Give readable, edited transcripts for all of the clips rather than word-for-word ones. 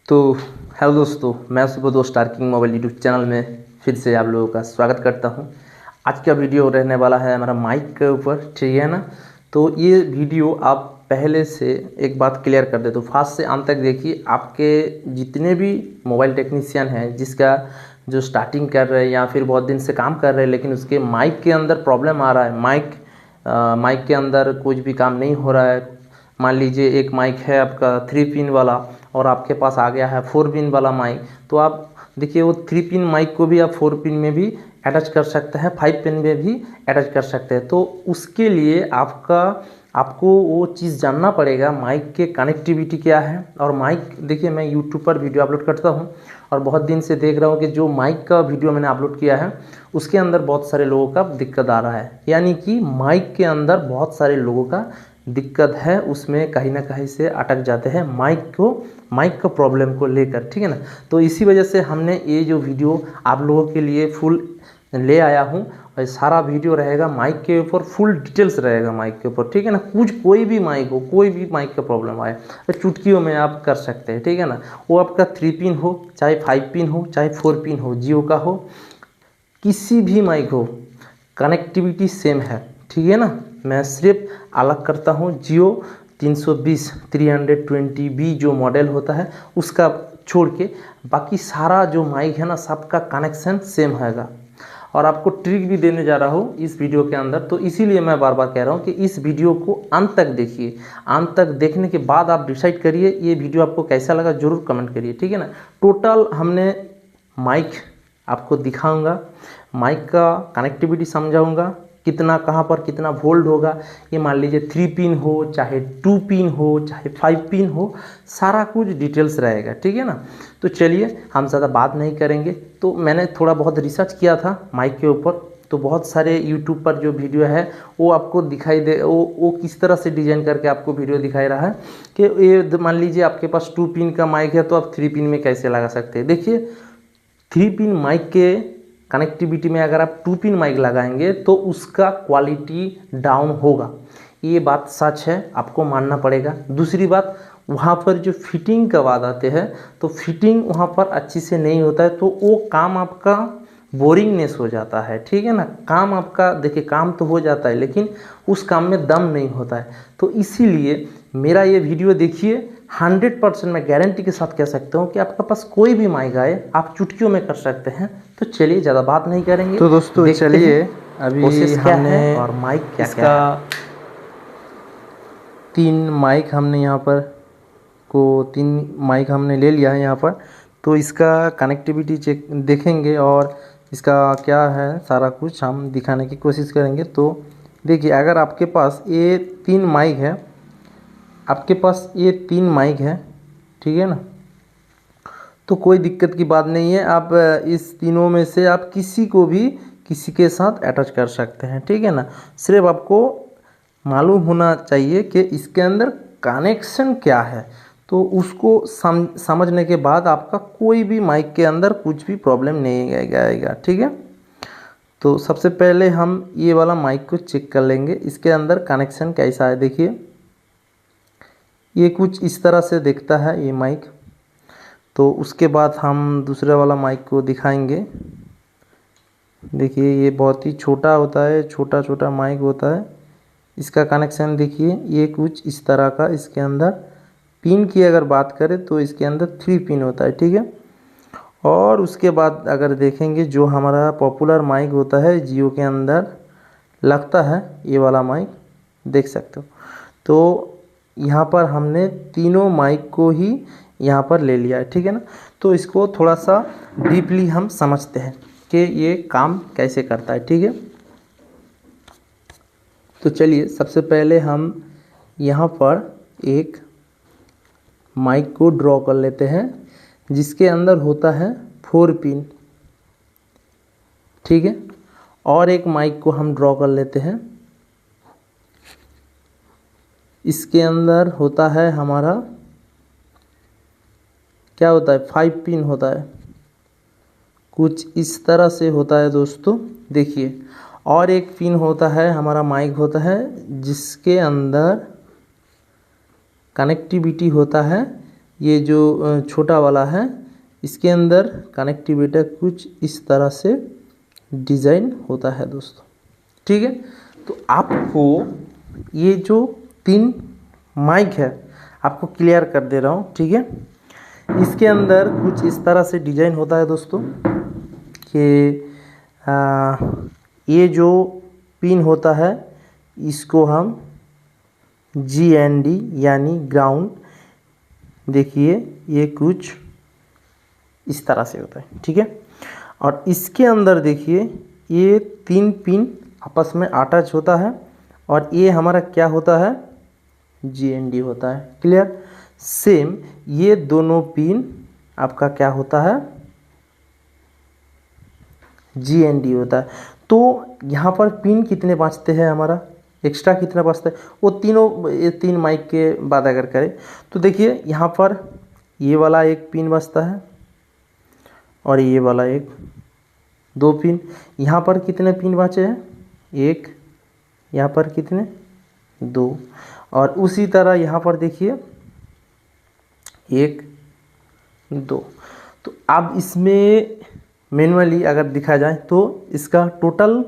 तो हेलो दोस्तों, मैं सुबोध स्टार्किंग मोबाइल यूट्यूब चैनल में फिर से आप लोगों का स्वागत करता हूं। आज का वीडियो रहने वाला है हमारा माइक के ऊपर, ठीक है ना। तो ये वीडियो आप पहले से एक बात क्लियर कर दे तो फास्ट से अंत तक देखिए। आपके जितने भी मोबाइल टेक्नीशियन हैं जिसका जो स्टार्टिंग कर रहे हैं या फिर बहुत दिन से काम कर रहे हैं लेकिन उसके माइक के अंदर प्रॉब्लम आ रहा है, माइक के अंदर कुछ भी काम नहीं हो रहा है। मान लीजिए एक माइक है आपका 3 पिन वाला और आपके पास आ गया है 4 पिन वाला माइक, तो आप देखिए वो 3 पिन माइक को भी आप 4 पिन में भी अटैच कर सकते हैं, 5 पिन में भी अटैच कर सकते हैं। तो उसके लिए आपको वो चीज़ जानना पड़ेगा माइक के कनेक्टिविटी क्या है। और माइक देखिए, मैं यूट्यूब पर वीडियो अपलोड करता हूँ और बहुत दिन से देख रहा हूँ कि जो माइक का वीडियो मैंने अपलोड किया है उसके अंदर बहुत सारे लोगों का दिक्कत आ रहा है, यानी कि माइक के अंदर बहुत सारे लोगों का दिक्कत है, उसमें कहीं ना कहीं से अटक जाते हैं माइक का प्रॉब्लम को लेकर, ठीक है ना। तो इसी वजह से हमने ये जो वीडियो आप लोगों के लिए फुल ले आया हूँ और सारा वीडियो रहेगा माइक के ऊपर, फुल डिटेल्स रहेगा माइक के ऊपर, ठीक है ना। कोई भी माइक हो, कोई भी माइक का प्रॉब्लम आए तो चुटकियों में आप कर सकते हैं, ठीक है ना। वो आपका 3 पिन हो, चाहे 5 पिन हो, चाहे 4 पिन हो, जियो का हो, किसी भी माइक हो, कनेक्टिविटी सेम है, ठीक है ना। मैं सिर्फ अलग करता हूँ जियो 320 320B जो मॉडल होता है उसका छोड़ के, बाकी सारा जो माइक है ना सबका कनेक्शन सेम हैगा। और आपको ट्रिक भी देने जा रहा हूँ इस वीडियो के अंदर, तो इसीलिए मैं बार बार कह रहा हूँ कि इस वीडियो को अंत तक देखिए। अंत तक देखने के बाद आप डिसाइड करिए ये वीडियो आपको कैसा लगा, ज़रूर कमेंट करिए, ठीक है ना। टोटल हमने माइक आपको दिखाऊंगा, माइक का कनेक्टिविटी समझाऊंगा, कितना कहाँ पर कितना वोल्ट होगा। ये मान लीजिए 3 पिन हो, चाहे 2 पिन हो, चाहे 5 पिन हो, सारा कुछ डिटेल्स रहेगा, ठीक है ना। तो चलिए हम ज़्यादा बात नहीं करेंगे। तो मैंने थोड़ा बहुत रिसर्च किया था माइक के ऊपर, तो बहुत सारे यूट्यूब पर जो वीडियो है वो आपको दिखाई दे, वो किस तरह से डिज़ाइन करके आपको वीडियो दिखाई रहा है कि ये मान लीजिए आपके पास 2 पिन का माइक है तो आप 3 पिन में कैसे लगा सकते हैं। देखिए 3 पिन माइक के कनेक्टिविटी में अगर आप 2 पिन माइक लगाएंगे तो उसका क्वालिटी डाउन होगा, ये बात सच है, आपको मानना पड़ेगा। दूसरी बात, वहाँ पर जो फिटिंग का बाद आते हैं तो फिटिंग वहाँ पर अच्छी से नहीं होता है, तो वो काम आपका बोरिंगनेस हो जाता है, ठीक है ना। काम आपका देखिए काम तो हो जाता है लेकिन उस काम में दम नहीं होता है। तो इसीलिए मेरा ये वीडियो देखिए, 100% मैं गारंटी के साथ कह सकता हूँ कि आपके पास कोई भी माइक आए आप चुटकियों में कर सकते हैं। तो चलिए ज़्यादा बात नहीं करेंगे। तो दोस्तों चलिए अभी हमने और माइक क्या इसका 3 माइक हमने यहाँ पर 3 माइक हमने ले लिया है यहाँ पर। तो इसका कनेक्टिविटी चेक देखेंगे और इसका क्या है सारा कुछ हम दिखाने की कोशिश करेंगे। तो देखिए, अगर आपके पास ये 3 माइक है, आपके पास ये 3 माइक है, ठीक है ना, तो कोई दिक्कत की बात नहीं है। आप इस तीनों में से आप किसी को भी किसी के साथ अटैच कर सकते हैं, ठीक है ना। सिर्फ आपको मालूम होना चाहिए कि इसके अंदर कनेक्शन क्या है, तो उसको समझने के बाद आपका कोई भी माइक के अंदर कुछ भी प्रॉब्लम नहीं आएगा, ठीक है। तो सबसे पहले हम ये वाला माइक को चेक कर लेंगे, इसके अंदर कनेक्शन कैसा है। देखिए ये कुछ इस तरह से दिखता है ये माइक। तो उसके बाद हम दूसरे वाला माइक को दिखाएंगे। देखिए ये बहुत ही छोटा होता है, छोटा छोटा माइक होता है। इसका कनेक्शन देखिए ये कुछ इस तरह का, इसके अंदर पिन की अगर बात करें तो इसके अंदर 3 पिन होता है, ठीक है। और उसके बाद अगर देखेंगे जो हमारा पॉपुलर माइक होता है जियो के अंदर लगता है, ये वाला माइक देख सकते हो। तो यहाँ पर हमने तीनों माइक को ही यहाँ पर ले लिया है, ठीक है ना। तो इसको थोड़ा सा डीपली हम समझते हैं कि ये काम कैसे करता है, ठीक है। तो चलिए सबसे पहले हम यहाँ पर एक माइक को ड्रॉ कर लेते हैं जिसके अंदर होता है 4 पिन, ठीक है। और एक माइक को हम ड्रॉ कर लेते हैं, इसके अंदर होता है हमारा क्या होता है 5 पिन होता है, कुछ इस तरह से होता है दोस्तों, देखिए। और एक पिन होता है हमारा माइक होता है जिसके अंदर कनेक्टिविटी होता है ये जो छोटा वाला है इसके अंदर कनेक्टिविटी कुछ इस तरह से डिज़ाइन होता है दोस्तों, ठीक है। तो आपको ये जो 3 माइक है आपको क्लियर कर दे रहा हूँ, ठीक है। इसके अंदर कुछ इस तरह से डिज़ाइन होता है दोस्तों कि ये जो पिन होता है इसको हम GND यानी ग्राउंड, देखिए ये कुछ इस तरह से होता है, ठीक है। और इसके अंदर देखिए ये 3 पिन आपस में अटैच होता है और ये हमारा क्या होता है, GND होता है, क्लियर। सेम ये दोनों पिन आपका क्या होता है, GND होता है। तो यहाँ पर पिन कितने बचते हैं, हमारा एक्स्ट्रा कितना बचता है, वो तीनों, ये 3 माइक के बाद अगर करें तो देखिए यहाँ पर ये वाला एक पिन बचता है और ये वाला 2 पिन। यहाँ पर कितने पिन बचे हैं, 1, यहाँ पर कितने, 2, और उसी तरह यहाँ पर देखिए 1, 2। तो अब इसमें मैनुअली अगर दिखा जाए तो इसका टोटल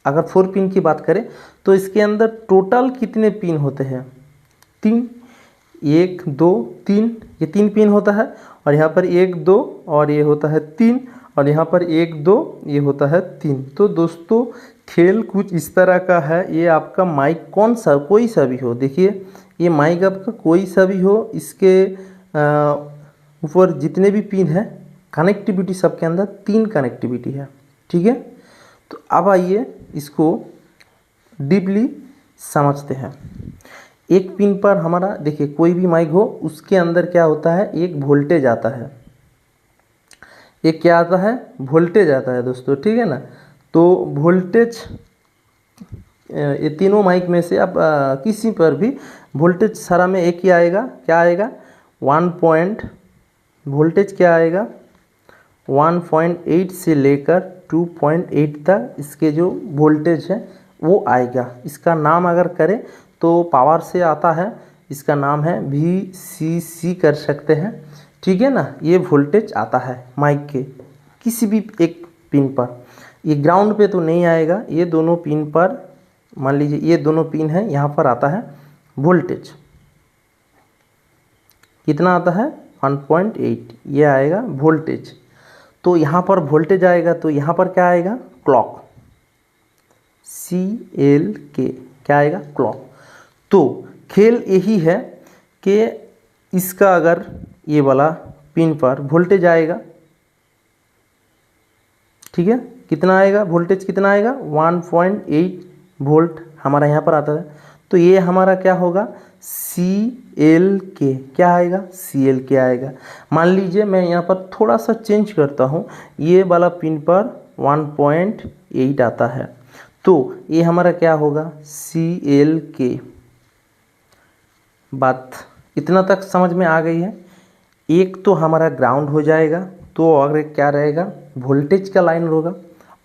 अगर 4 पिन की बात करें तो इसके अंदर टोटल कितने पिन होते हैं, 3, 1, 2, 3, ये 3 पिन होता है और यहाँ पर 1, 2 और ये होता है 3 और यहाँ पर 1, 2 ये होता है 3। तो दोस्तों खेल कुछ इस तरह का है। ये आपका माइक कौन सा, कोई सा भी हो, देखिए ये माइक आपका कोई सा भी हो, इसके ऊपर जितने भी पिन है कनेक्टिविटी सबके अंदर 3 कनेक्टिविटी है, ठीक है। तो अब आइए इसको डीपली समझते हैं। एक पिन पर हमारा देखिए कोई भी माइक हो उसके अंदर क्या होता है, एक वोल्टेज आता है, एक क्या आता है, वोल्टेज आता है दोस्तों, ठीक है ना। तो वोल्टेज ये तीनों माइक में से आप किसी पर भी वोल्टेज सारा में एक ही आएगा, क्या आएगा, 1 पॉइंट वोल्टेज क्या आएगा, 1.8 से लेकर 2.8 तक इसके जो वोल्टेज है वो आएगा। इसका नाम अगर करें तो पावर से आता है, इसका नाम है VCC कर सकते हैं, ठीक है ना। ये वोल्टेज आता है माइक के किसी भी एक पिन पर, ये ग्राउंड पे तो नहीं आएगा, ये दोनों पिन पर, मान लीजिए ये दोनों पिन है, यहाँ पर आता है वोल्टेज, कितना आता है, 1.8, ये आएगा वोल्टेज। तो यहाँ पर वोल्टेज आएगा तो यहाँ पर क्या आएगा, क्लॉक, CLK, क्या आएगा, क्लॉक। तो खेल यही है कि इसका अगर ये वाला पिन पर वोल्टेज आएगा, ठीक है, कितना आएगा वोल्टेज, कितना आएगा, 1.8 वोल्ट हमारा यहाँ पर आता है। तो ये हमारा क्या होगा, CLK, क्या आएगा, CLK आएगा। मान लीजिए मैं यहाँ पर थोड़ा सा चेंज करता हूँ, ये वाला पिन पर 1.8 आता है तो ये हमारा क्या होगा, CLK। बात इतना तक समझ में आ गई है। एक तो हमारा ग्राउंड हो जाएगा, तो अगर क्या रहेगा, वोल्टेज का लाइन होगा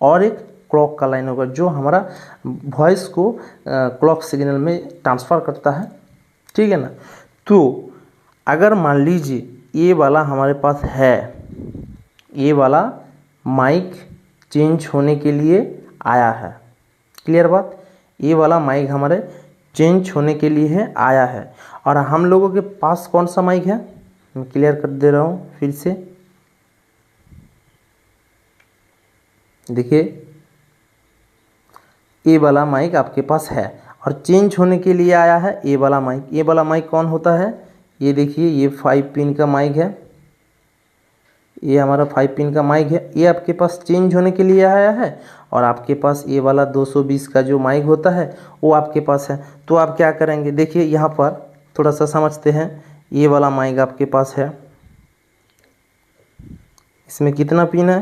और एक क्लॉक का लाइन होगा जो हमारा वॉइस को क्लॉक सिग्नल में ट्रांसफ़र करता है, ठीक है ना। तो अगर मान लीजिए ये वाला हमारे पास है, ये वाला माइक चेंज होने के लिए आया है, क्लियर बात, ये वाला माइक हमारे चेंज होने के लिए है, आया है। और हम लोगों के पास कौन सा माइक है, मैं क्लियर कर दे रहा हूँ फिर से, देखिए ये वाला माइक आपके पास है और चेंज होने के लिए आया है ये वाला माइक। ये वाला माइक कौन होता है, ये देखिए ये 5 पिन का माइक है, ये हमारा 5 पिन का माइक है, ये आपके पास चेंज होने के लिए आया है। और आपके पास ये वाला 220 का जो माइक होता है वो आपके पास है। तो आप क्या करेंगे, देखिए यहाँ पर थोड़ा सा समझते हैं। ये वाला माइक आपके पास है, इसमें कितना पिन है,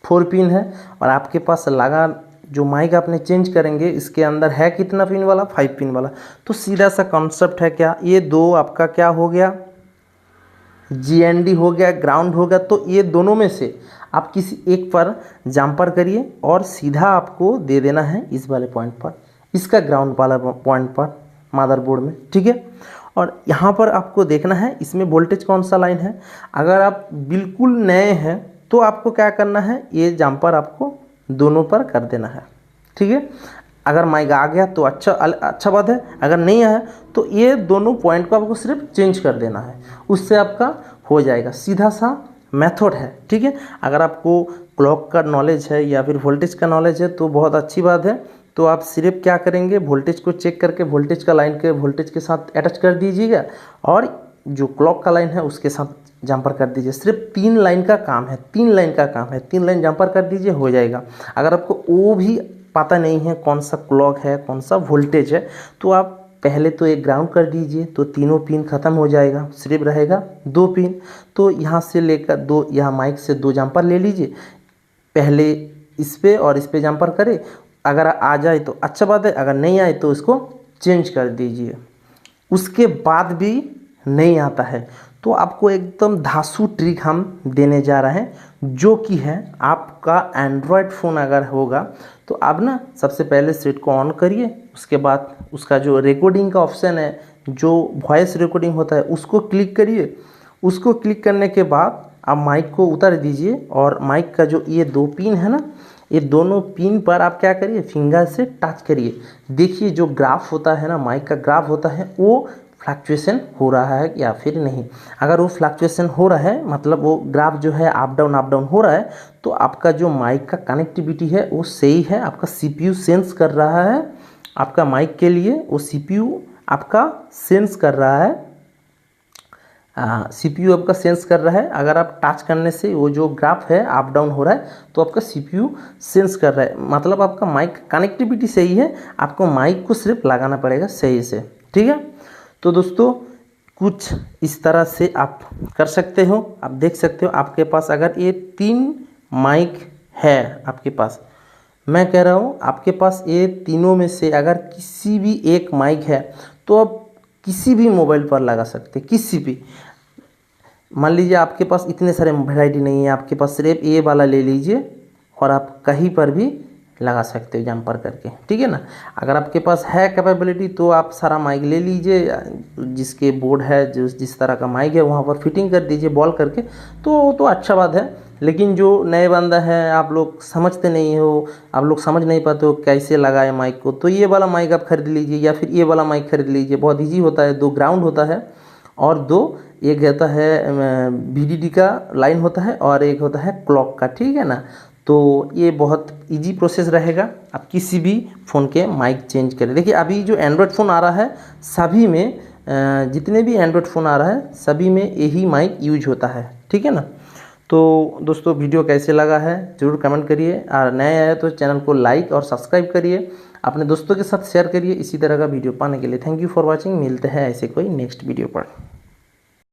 4 पिन है। और आपके पास लगा जो माइक आपने चेंज करेंगे इसके अंदर है कितना पिन वाला, 5 पिन वाला। तो सीधा सा कॉन्सेप्ट है क्या, ये दो आपका क्या हो गया, GND हो गया, ग्राउंड हो गया। तो ये दोनों में से आप किसी एक पर जंपर करिए और सीधा आपको दे देना है इस वाले पॉइंट पर, इसका ग्राउंड वाला पॉइंट पर मदरबोर्ड में, ठीक है। और यहाँ पर आपको देखना है इसमें वोल्टेज कौन सा लाइन है। अगर आप बिल्कुल नए हैं तो आपको क्या करना है, ये जम्पर आपको दोनों पर कर देना है, ठीक है। अगर माइक आ गया तो अच्छा बात है, अगर नहीं आया तो ये दोनों पॉइंट को आपको सिर्फ चेंज कर देना है, उससे आपका हो जाएगा। सीधा सा मेथड है, ठीक है। अगर आपको क्लॉक का नॉलेज है या फिर वोल्टेज का नॉलेज है तो बहुत अच्छी बात है। तो आप सिर्फ क्या करेंगे, वोल्टेज को चेक करके वोल्टेज का लाइन के वोल्टेज के साथ अटैच कर दीजिएगा और जो क्लॉक का लाइन है उसके साथ जंपर कर दीजिए। सिर्फ 3 लाइन का काम है, 3 लाइन का काम है, 3 लाइन जंपर कर दीजिए, हो जाएगा। अगर आपको वो भी पता नहीं है कौन सा क्लॉक है कौन सा वोल्टेज है तो आप पहले तो एक ग्राउंड कर दीजिए, तो तीनों पिन ख़त्म हो जाएगा, सिर्फ रहेगा 2 पिन। तो यहाँ से लेकर 2, यहाँ माइक से 2 जंपर ले लीजिए, पहले इस पे और इस पे जंपर करें। अगर आ जाए तो अच्छा बात है, अगर नहीं आए तो इसको चेंज कर दीजिए। उसके बाद भी नहीं आता है तो आपको एकदम धांसू ट्रिक हम देने जा रहे हैं, जो कि है आपका एंड्रॉयड फ़ोन अगर होगा तो आप ना सबसे पहले सेट को ऑन करिए। उसके बाद उसका जो रिकॉर्डिंग का ऑप्शन है, जो वॉइस रिकॉर्डिंग होता है, उसको क्लिक करिए। उसको क्लिक करने के बाद आप माइक को उतार दीजिए और माइक का जो ये 2 पिन है ना, ये दोनों पिन पर आप क्या करिए, फिंगर से टच करिए। देखिए जो ग्राफ होता है ना, माइक का ग्राफ होता है, वो फ्लक्चुएशन हो रहा है या फिर नहीं। अगर वो फ्लक्चुएशन हो रहा है, मतलब वो ग्राफ जो है अप डाउन हो रहा है, तो आपका जो माइक का कनेक्टिविटी है वो सही है। आपका सीपीयू सेंस कर रहा है आपका माइक के लिए, वो सीपीयू आपका सेंस कर रहा है, सीपीयू आपका सेंस कर रहा है। अगर आप टच करने से वो जो ग्राफ है अप डाउन हो रहा है तो आपका सीपीयू सेंस कर रहा है, मतलब आपका माइक कनेक्टिविटी सही है। आपको माइक को सिर्फ लगाना पड़ेगा सही से, ठीक है। तो दोस्तों कुछ इस तरह से आप कर सकते हो। आप देख सकते हो आपके पास अगर ये 3 माइक है आपके पास, मैं कह रहा हूँ आपके पास ये तीनों में से अगर किसी भी एक माइक है तो आप किसी भी मोबाइल पर लगा सकते, किसी भी। मान लीजिए आपके पास इतने सारे वैरायटी नहीं है, आपके पास सिर्फ ये वाला ले लीजिए और आप कहीं पर भी लगा सकते हो जंपर करके, ठीक है ना। अगर आपके पास है कैपेबिलिटी तो आप सारा माइक ले लीजिए, जिसके बोर्ड है, जिस तरह का माइक है वहाँ पर फिटिंग कर दीजिए बॉल करके, तो अच्छा बात है। लेकिन जो नए बंदा है, आप लोग समझते नहीं हो, आप लोग समझ नहीं पाते हो कैसे लगाए माइक को, तो ये वाला माइक आप खरीद लीजिए या फिर ये वाला माइक खरीद लीजिए। बहुत ईजी होता है, 2 ग्राउंड होता है और 2 एक होता है VDD का लाइन होता है और एक होता है क्लॉक का, ठीक है ना। तो ये बहुत इजी प्रोसेस रहेगा, आप किसी भी फ़ोन के माइक चेंज करें। देखिए अभी जो एंड्रॉयड फ़ोन आ रहा है सभी में, जितने भी एंड्रॉयड फ़ोन आ रहा है सभी में यही माइक यूज होता है, ठीक है ना। तो दोस्तों वीडियो कैसे लगा है ज़रूर कमेंट करिए, और नए आए तो चैनल को लाइक और सब्सक्राइब करिए, अपने दोस्तों के साथ शेयर करिए इसी तरह का वीडियो पाने के लिए। Thank you for watching. मिलते हैं ऐसे कोई नेक्स्ट वीडियो पर।